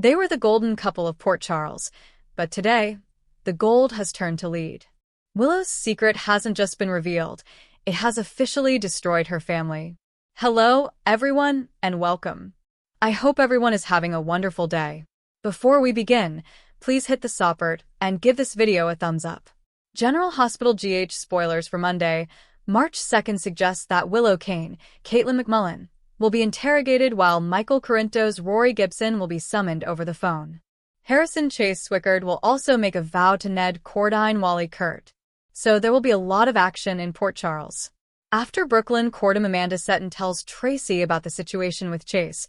They were the golden couple of Port Charles, but today, the gold has turned to lead. Willow's secret hasn't just been revealed, it has officially destroyed her family. Hello, everyone, and welcome. I hope everyone is having a wonderful day. Before we begin, please hit the support and give this video a thumbs up. General Hospital GH spoilers for Monday, March 2nd suggests that Willow Kane, Caitlin McMullen, will be interrogated while Michael Corinthos' Rory Gibson will be summoned over the phone. Harrison Chase Swickard will also make a vow to Ned Quartermaine Wally Kurt. So there will be a lot of action in Port Charles. After Brooklyn Courtmaine Amanda Seton tells Tracy about the situation with Chase,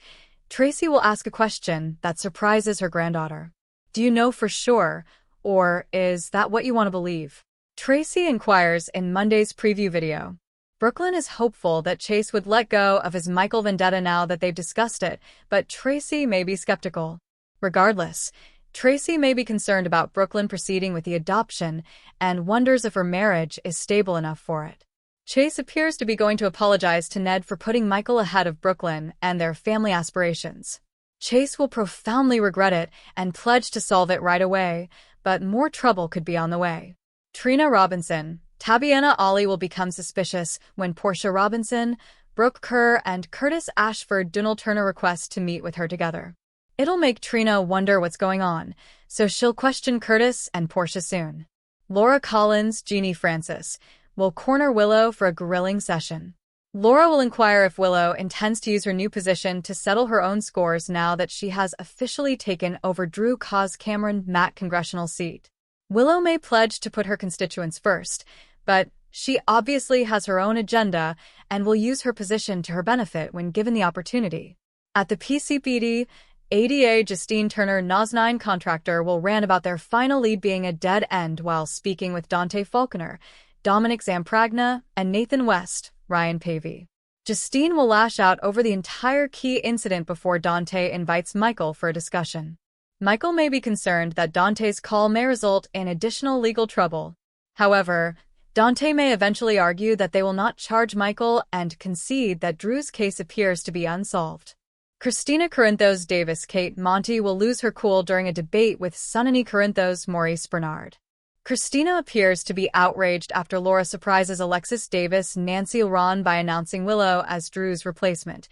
Tracy will ask a question that surprises her granddaughter. Do you know for sure, or is that what you want to believe? Tracy inquires in Monday's preview video. Brooklyn is hopeful that Chase would let go of his Michael vendetta now that they've discussed it, but Tracy may be skeptical. Regardless, Tracy may be concerned about Brooklyn proceeding with the adoption and wonders if her marriage is stable enough for it. Chase appears to be going to apologize to Ned for putting Michael ahead of Brooklyn and their family aspirations. Chase will profoundly regret it and pledge to solve it right away, but more trouble could be on the way. Trina Robinson, Tabiana Ollie will become suspicious when Portia Robinson, Brooke Kerr, and Curtis Ashford Donald Turner request to meet with her together. It'll make Trina wonder what's going on, so she'll question Curtis and Portia soon. Laura Collins, Jeannie Francis, will corner Willow for a grilling session. Laura will inquire if Willow intends to use her new position to settle her own scores now that she has officially taken over Drew Cameron Matt congressional seat. Willow may pledge to put her constituents first, but she obviously has her own agenda and will use her position to her benefit when given the opportunity. At the PCPD, ADA Justine Turner Nos9 contractor will rant about their final lead being a dead end while speaking with Dante Falconer, Dominic Zampragna, and Nathan West, Ryan Pavey. Justine will lash out over the entire key incident before Dante invites Michael for a discussion. Michael may be concerned that Dante's call may result in additional legal trouble. However, Dante may eventually argue that they will not charge Michael and concede that Drew's case appears to be unsolved. Christina Corinthos Davis Kate Monty will lose her cool during a debate with Sunny Corinthos Maurice Bernard. Christina appears to be outraged after Laura surprises Alexis Davis Nancy Ron by announcing Willow as Drew's replacement,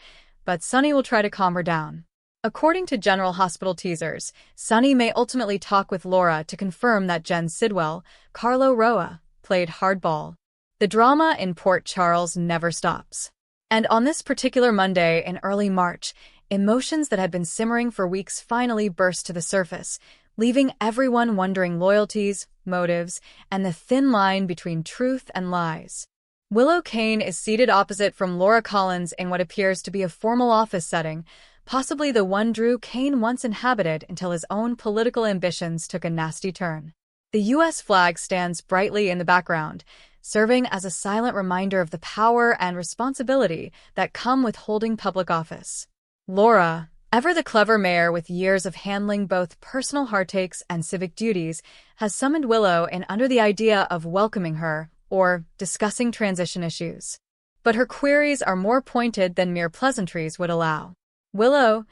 but Sunny will try to calm her down. According to General Hospital teasers, Sunny may ultimately talk with Laura to confirm that Jen Sidwell, Carlo Roa, played hardball. The drama in Port Charles never stops. And on this particular Monday in early March, emotions that had been simmering for weeks finally burst to the surface, leaving everyone wondering loyalties, motives, and the thin line between truth and lies. Willow Kane is seated opposite from Laura Collins in what appears to be a formal office setting, possibly the one Drew Kane once inhabited until his own political ambitions took a nasty turn. The U.S. flag stands brightly in the background, serving as a silent reminder of the power and responsibility that come with holding public office. Laura, ever the clever mayor with years of handling both personal heartaches and civic duties, has summoned Willow in under the idea of welcoming her or discussing transition issues. But her queries are more pointed than mere pleasantries would allow. Willow,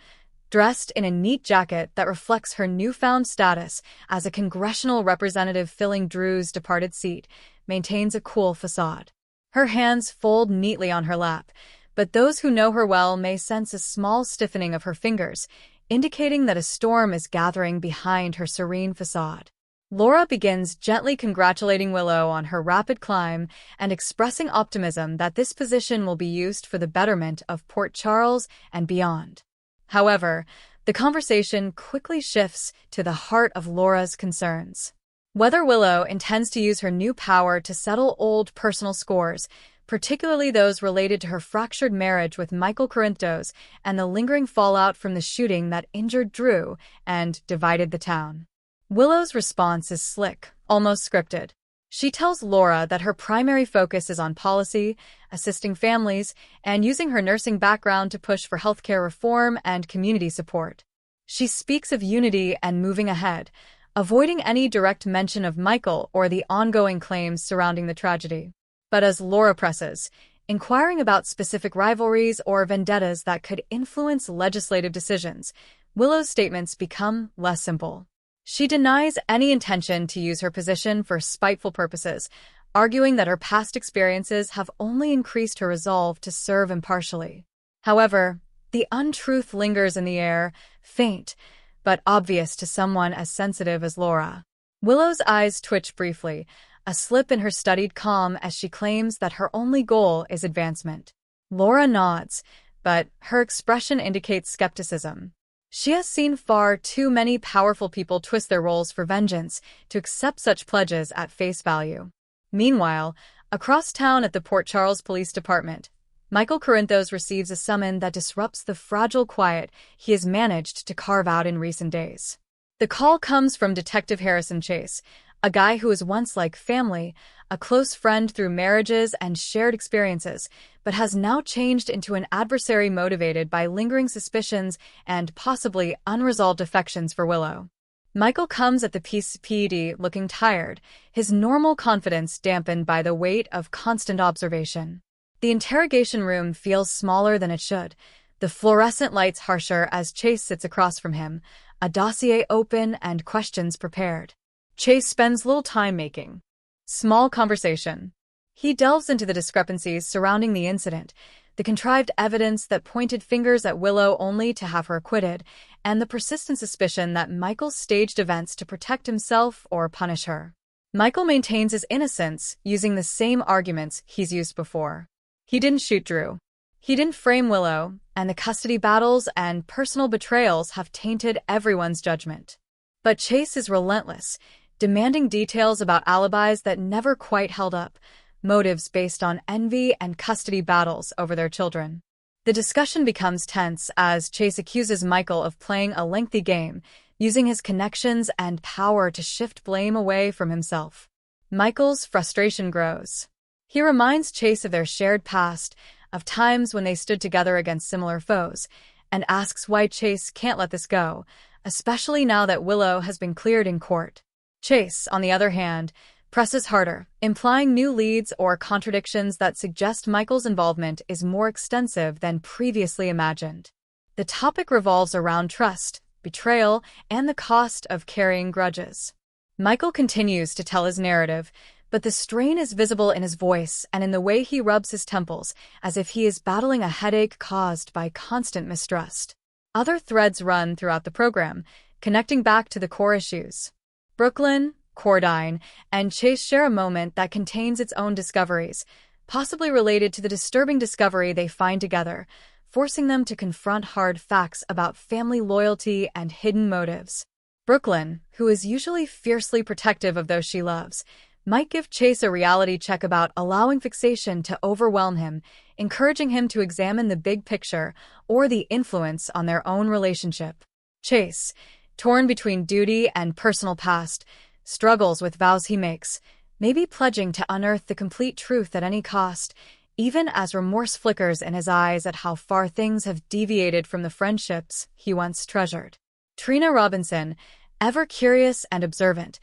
dressed in a neat jacket that reflects her newfound status as a congressional representative filling Drew's departed seat, maintains a cool facade. Her hands fold neatly on her lap, but those who know her well may sense a small stiffening of her fingers, indicating that a storm is gathering behind her serene facade. Laura begins gently congratulating Willow on her rapid climb and expressing optimism that this position will be used for the betterment of Port Charles and beyond. However, the conversation quickly shifts to the heart of Laura's concerns. Whether Willow intends to use her new power to settle old personal scores, particularly those related to her fractured marriage with Michael Corinthos and the lingering fallout from the shooting that injured Drew and divided the town. Willow's response is slick, almost scripted. She tells Laura that her primary focus is on policy, assisting families, and using her nursing background to push for healthcare reform and community support. She speaks of unity and moving ahead, avoiding any direct mention of Michael or the ongoing claims surrounding the tragedy. But as Laura presses, inquiring about specific rivalries or vendettas that could influence legislative decisions, Willow's statements become less simple. She denies any intention to use her position for spiteful purposes, arguing that her past experiences have only increased her resolve to serve impartially. However, the untruth lingers in the air, faint, but obvious to someone as sensitive as Laura. Willow's eyes twitch briefly, a slip in her studied calm as she claims that her only goal is advancement. Laura nods, but her expression indicates skepticism. She has seen far too many powerful people twist their roles for vengeance to accept such pledges at face value. Meanwhile, across town at the Port Charles Police Department, Michael Corinthos receives a summons that disrupts the fragile quiet he has managed to carve out in recent days. The call comes from Detective Harrison Chase, a guy who was once like family, a close friend through marriages and shared experiences, but has now changed into an adversary motivated by lingering suspicions and possibly unresolved affections for Willow. Michael comes at the PD looking tired, his normal confidence dampened by the weight of constant observation. The interrogation room feels smaller than it should, the fluorescent lights harsher as Chase sits across from him, a dossier open and questions prepared. Chase spends little time making small conversation. He delves into the discrepancies surrounding the incident, the contrived evidence that pointed fingers at Willow only to have her acquitted, and the persistent suspicion that Michael staged events to protect himself or punish her. Michael maintains his innocence using the same arguments he's used before. He didn't shoot Drew. He didn't frame Willow, and the custody battles and personal betrayals have tainted everyone's judgment. But Chase is relentless, demanding details about alibis that never quite held up, motives based on envy and custody battles over their children. The discussion becomes tense as Chase accuses Michael of playing a lengthy game, using his connections and power to shift blame away from himself. Michael's frustration grows. He reminds Chase of their shared past, of times when they stood together against similar foes, and asks why Chase can't let this go, especially now that Willow has been cleared in court. Chase, on the other hand, presses harder, implying new leads or contradictions that suggest Michael's involvement is more extensive than previously imagined. The topic revolves around trust, betrayal, and the cost of carrying grudges. Michael continues to tell his narrative, but the strain is visible in his voice and in the way he rubs his temples, as if he is battling a headache caused by constant mistrust. Other threads run throughout the program, connecting back to the core issues. Brooklyn, Quartermaine, and Chase share a moment that contains its own discoveries, possibly related to the disturbing discovery they find together, forcing them to confront hard facts about family loyalty and hidden motives. Brooklyn, who is usually fiercely protective of those she loves, might give Chase a reality check about allowing fixation to overwhelm him, encouraging him to examine the big picture or the influence on their own relationship. Chase, torn between duty and personal past, struggles with vows he makes, maybe pledging to unearth the complete truth at any cost, even as remorse flickers in his eyes at how far things have deviated from the friendships he once treasured. Trina Robinson, ever curious and observant,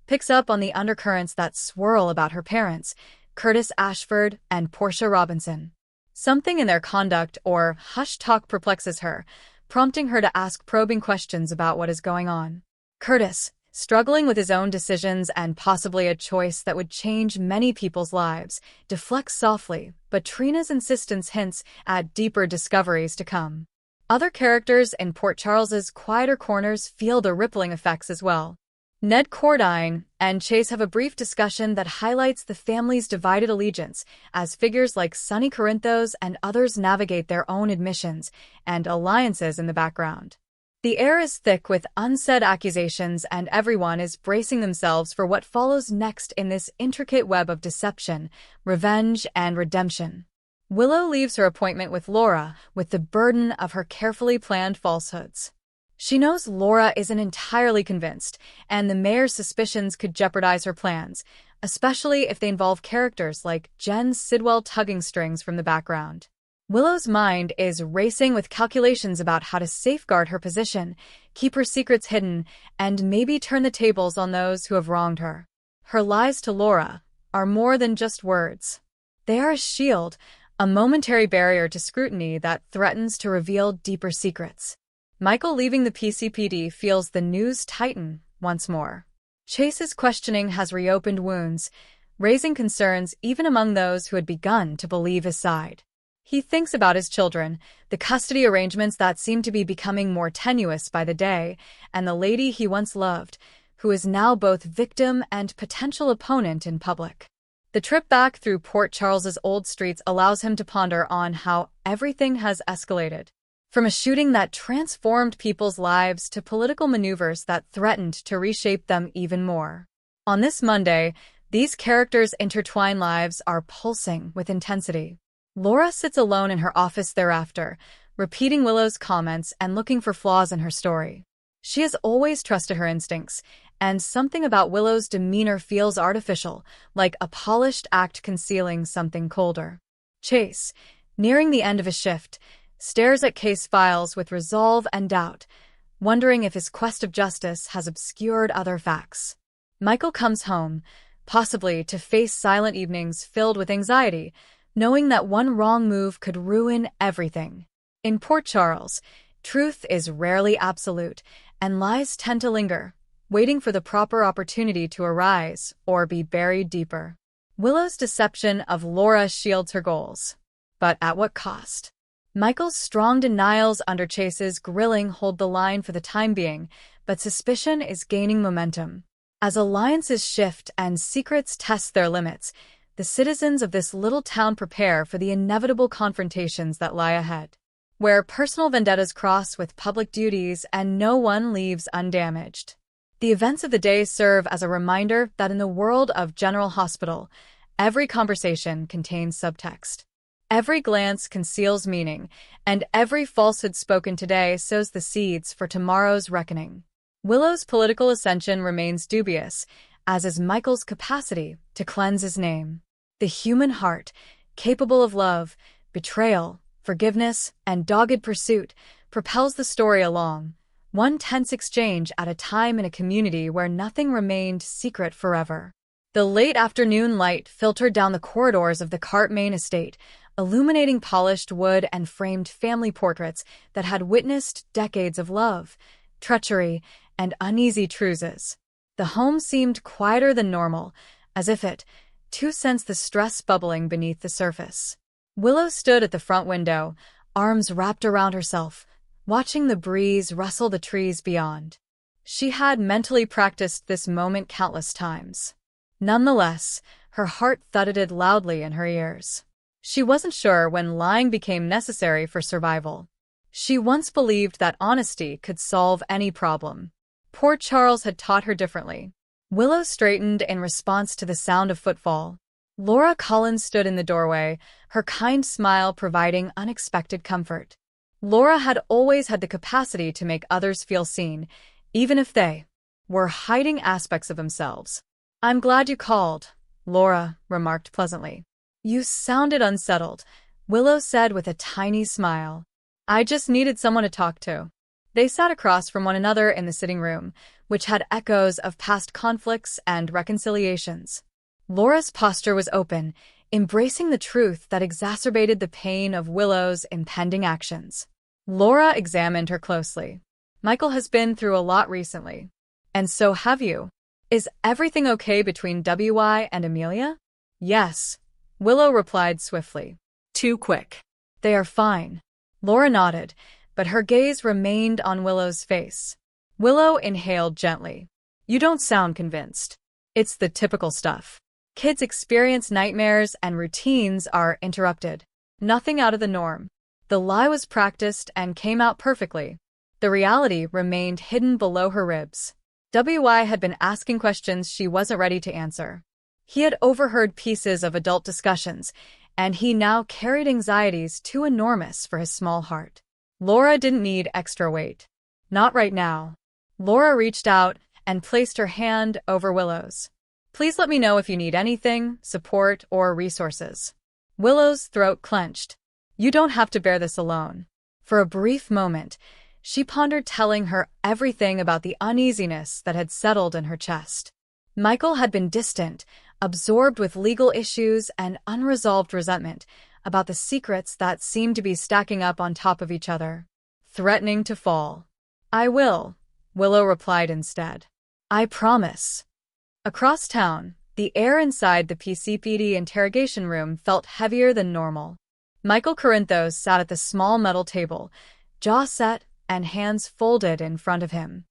picks up on the undercurrents that swirl about her parents, Curtis Ashford and Portia Robinson. Something in their conduct or hush talk perplexes her, prompting her to ask probing questions about what is going on. Curtis, struggling with his own decisions and possibly a choice that would change many people's lives, deflects softly, but Trina's insistence hints at deeper discoveries to come. Other characters in Port Charles's quieter corners feel the rippling effects as well. Ned Quartermaine and Chase have a brief discussion that highlights the family's divided allegiance as figures like Sonny Corinthos and others navigate their own admissions and alliances in the background. The air is thick with unsaid accusations and everyone is bracing themselves for what follows next in this intricate web of deception, revenge, and redemption. Willow leaves her appointment with Laura with the burden of her carefully planned falsehoods. She knows Laura isn't entirely convinced, and the mayor's suspicions could jeopardize her plans, especially if they involve characters like Jen Sidwell tugging strings from the background. Willow's mind is racing with calculations about how to safeguard her position, keep her secrets hidden, and maybe turn the tables on those who have wronged her. Her lies to Laura are more than just words. They are a shield, a momentary barrier to scrutiny that threatens to reveal deeper secrets. Michael leaving the PCPD feels the news tighten once more. Chase's questioning has reopened wounds, raising concerns even among those who had begun to believe his side. He thinks about his children, the custody arrangements that seem to be becoming more tenuous by the day, and the lady he once loved, who is now both victim and potential opponent in public. The trip back through Port Charles's old streets allows him to ponder on how everything has escalated. From a shooting that transformed people's lives to political maneuvers that threatened to reshape them even more. On this Monday, these characters' intertwined lives are pulsing with intensity. Laura sits alone in her office thereafter, repeating Willow's comments and looking for flaws in her story. She has always trusted her instincts, and something about Willow's demeanor feels artificial, like a polished act concealing something colder. Chase, nearing the end of his shift, stares at case files with resolve and doubt, wondering if his quest of justice has obscured other facts. Michael comes home, possibly to face silent evenings filled with anxiety, knowing that one wrong move could ruin everything. In Port Charles, truth is rarely absolute, and lies tend to linger, waiting for the proper opportunity to arise or be buried deeper. Willow's deception of Laura shields her goals. But at what cost? Michael's strong denials under Chase's grilling hold the line for the time being, but suspicion is gaining momentum. As alliances shift and secrets test their limits, the citizens of this little town prepare for the inevitable confrontations that lie ahead, where personal vendettas cross with public duties and no one leaves undamaged. The events of the day serve as a reminder that in the world of General Hospital, every conversation contains subtext. Every glance conceals meaning, and every falsehood spoken today sows the seeds for tomorrow's reckoning. Willow's political ascension remains dubious, as is Michael's capacity to cleanse his name. The human heart, capable of love, betrayal, forgiveness, and dogged pursuit, propels the story along, one tense exchange at a time in a community where nothing remained secret forever. The late afternoon light filtered down the corridors of the Quartermaine estate, illuminating polished wood and framed family portraits that had witnessed decades of love, treachery, and uneasy truces. The home seemed quieter than normal, as if it, too, sensed the stress bubbling beneath the surface. Willow stood at the front window, arms wrapped around herself, watching the breeze rustle the trees beyond. She had mentally practiced this moment countless times. Nonetheless, her heart thudded loudly in her ears. She wasn't sure when lying became necessary for survival. She once believed that honesty could solve any problem. Poor Charles had taught her differently. Willow straightened in response to the sound of footfall. Laura Collins stood in the doorway, her kind smile providing unexpected comfort. Laura had always had the capacity to make others feel seen, even if they were hiding aspects of themselves. "I'm glad you called," Laura remarked pleasantly. "You sounded unsettled," Willow said with a tiny smile. "I just needed someone to talk to." They sat across from one another in the sitting room, which had echoes of past conflicts and reconciliations. Laura's posture was open, embracing the truth that exacerbated the pain of Willow's impending actions. Laura examined her closely. "Michael has been through a lot recently. And so have you. Is everything okay between WI and Amelia?" "Yes," Willow replied swiftly. "Too quick." "They are fine." Laura nodded, but her gaze remained on Willow's face. Willow inhaled gently. "You don't sound convinced." "It's the typical stuff. Kids experience nightmares and routines are interrupted. Nothing out of the norm." The lie was practiced and came out perfectly. The reality remained hidden below her ribs. WI had been asking questions she wasn't ready to answer. He had overheard pieces of adult discussions, and he now carried anxieties too enormous for his small heart. Laura didn't need extra weight. Not right now. Laura reached out and placed her hand over Willow's. "Please let me know if you need anything, support, or resources." Willow's throat clenched. "You don't have to bear this alone." For a brief moment, she pondered telling her everything about the uneasiness that had settled in her chest. Michael had been distant, absorbed with legal issues and unresolved resentment about the secrets that seemed to be stacking up on top of each other. threatening to fall. "I will," Willow replied instead. "I promise." Across town, the air inside the PCPD interrogation room felt heavier than normal. Michael Corinthos sat at the small metal table, jaw set and hands folded in front of him.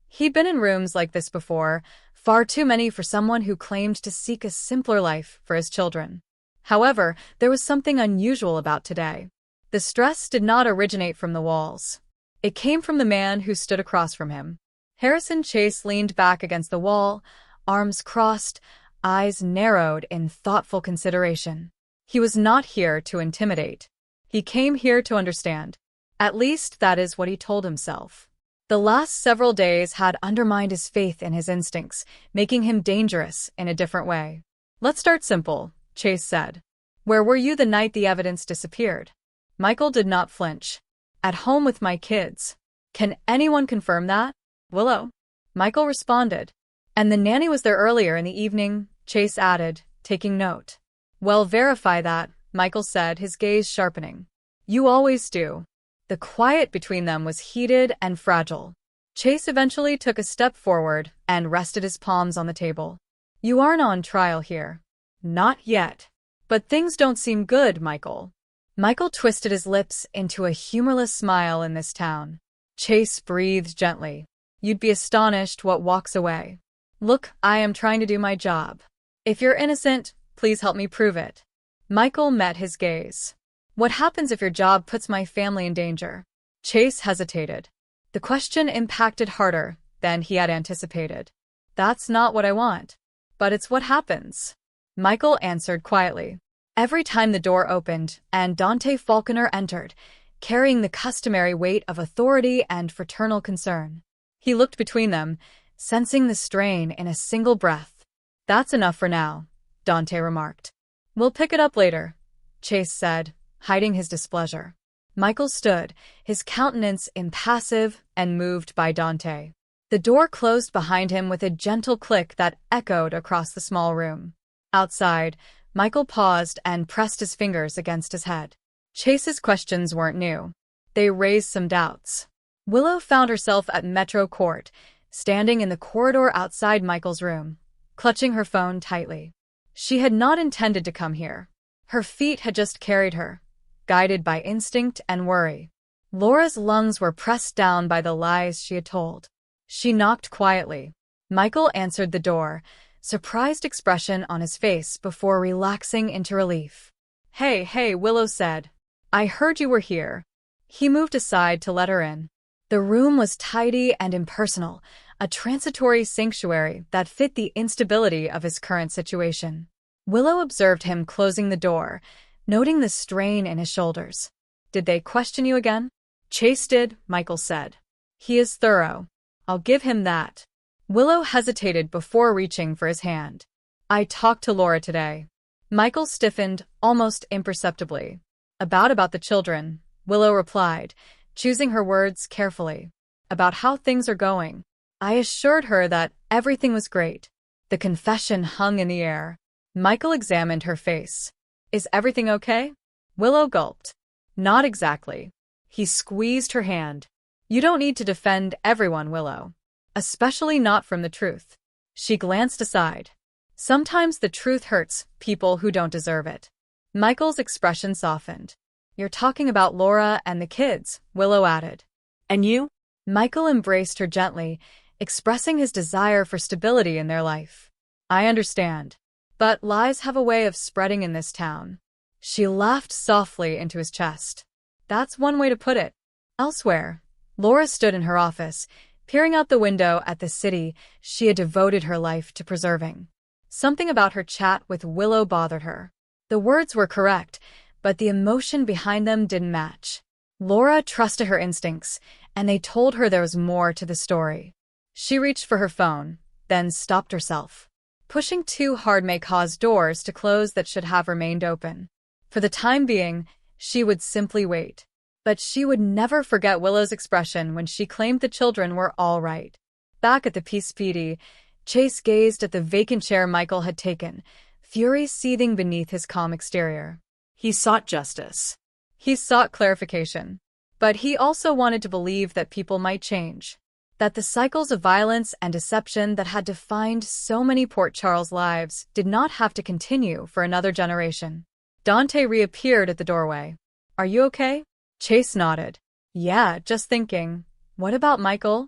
He'd been in rooms like this before, far too many for someone who claimed to seek a simpler life for his children. However, there was something unusual about today. The stress did not originate from the walls. It came from the man who stood across from him. Harrison Chase leaned back against the wall, arms crossed, eyes narrowed in thoughtful consideration. He was not here to intimidate. He came here to understand. At least that is what he told himself. The last several days had undermined his faith in his instincts, making him dangerous in a different way. "Let's start simple," Chase said. "Where were you the night the evidence disappeared?" Michael did not flinch. "At home with my kids." "Can anyone confirm that?" "Willow." Michael responded. "And the nanny was there earlier in the evening," Chase added, taking note. "Well, verify that," Michael said, his gaze sharpening. "You always do." The quiet between them was heated and fragile. Chase eventually took a step forward and rested his palms on the table. "You aren't on trial here." "Not yet. But things don't seem good, Michael." Michael twisted his lips into a humorless smile in this town. Chase breathed gently. "You'd be astonished what walks away." "Look, I am trying to do my job. If you're innocent, please help me prove it." Michael met his gaze. "What happens if your job puts my family in danger?" Chase hesitated. The question impacted harder than he had anticipated. "That's not what I want. But it's what happens," Michael answered quietly. Every time the door opened and Dante Falconer entered, carrying the customary weight of authority and fraternal concern. He looked between them, sensing the strain in a single breath. "That's enough for now," Dante remarked. "We'll pick it up later," Chase said, hiding his displeasure. Michael stood, his countenance impassive and moved by Dante. The door closed behind him with a gentle click that echoed across the small room. Outside, Michael paused and pressed his fingers against his head. Chase's questions weren't new. They raised some doubts. Willow found herself at Metro Court, standing in the corridor outside Michael's room, clutching her phone tightly. She had not intended to come here. Her feet had just carried her, guided by instinct and worry. Laura's lungs were pressed down by the lies she had told. She knocked quietly. Michael answered the door, surprised expression on his face before relaxing into relief. Hey, Willow said. "I heard you were here." He moved aside to let her in. The room was tidy and impersonal, a transitory sanctuary that fit the instability of his current situation. Willow observed him closing the door, noting the strain in his shoulders. "Did they question you again?" "Chase did," Michael said. "He is thorough. I'll give him that." Willow hesitated before reaching for his hand. "I talked to Laura today." Michael stiffened almost imperceptibly. About the children," Willow replied, choosing her words carefully. "About how things are going. I assured her that everything was great." The confession hung in the air. Michael examined her face. "Is everything okay?" Willow gulped. "Not exactly." He squeezed her hand. "You don't need to defend everyone, Willow. Especially not from the truth." She glanced aside. "Sometimes the truth hurts people who don't deserve it." Michael's expression softened. "You're talking about Laura and the kids," Willow added. "And you?" Michael embraced her gently, expressing his desire for stability in their life. "I understand. But lies have a way of spreading in this town." She laughed softly into his chest. "That's one way to put it." Elsewhere, Laura stood in her office, peering out the window at the city she had devoted her life to preserving. Something about her chat with Willow bothered her. The words were correct, but the emotion behind them didn't match. Laura trusted her instincts, and they told her there was more to the story. She reached for her phone, then stopped herself. Pushing too hard may cause doors to close that should have remained open. For the time being, she would simply wait. But she would never forget Willow's expression when she claimed the children were all right. Back at the PCPD, Chase gazed at the vacant chair Michael had taken, fury seething beneath his calm exterior. He sought justice. He sought clarification. But he also wanted to believe that people might change, that the cycles of violence and deception that had defined so many Port Charles lives did not have to continue for another generation. Dante reappeared at the doorway. "Are you okay?" Chase nodded. "Yeah, just thinking. What about Michael?"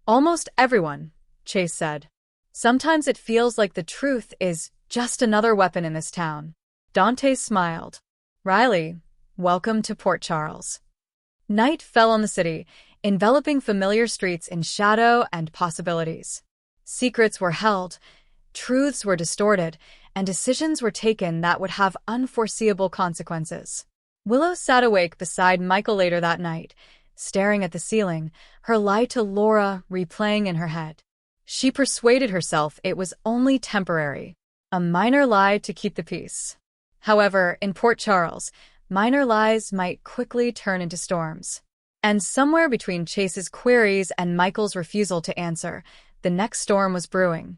"Almost everyone," Chase said. "Sometimes it feels like the truth is just another weapon in this town." Dante smiled. "Riley, welcome to Port Charles." Night fell on the city, enveloping familiar streets in shadow and possibilities. Secrets were held, truths were distorted, and decisions were taken that would have unforeseeable consequences. Willow sat awake beside Michael later that night, staring at the ceiling, her lie to Laura replaying in her head. She persuaded herself it was only temporary, a minor lie to keep the peace. However, in Port Charles, minor lies might quickly turn into storms. And somewhere between Chase's queries and Michael's refusal to answer, the next storm was brewing.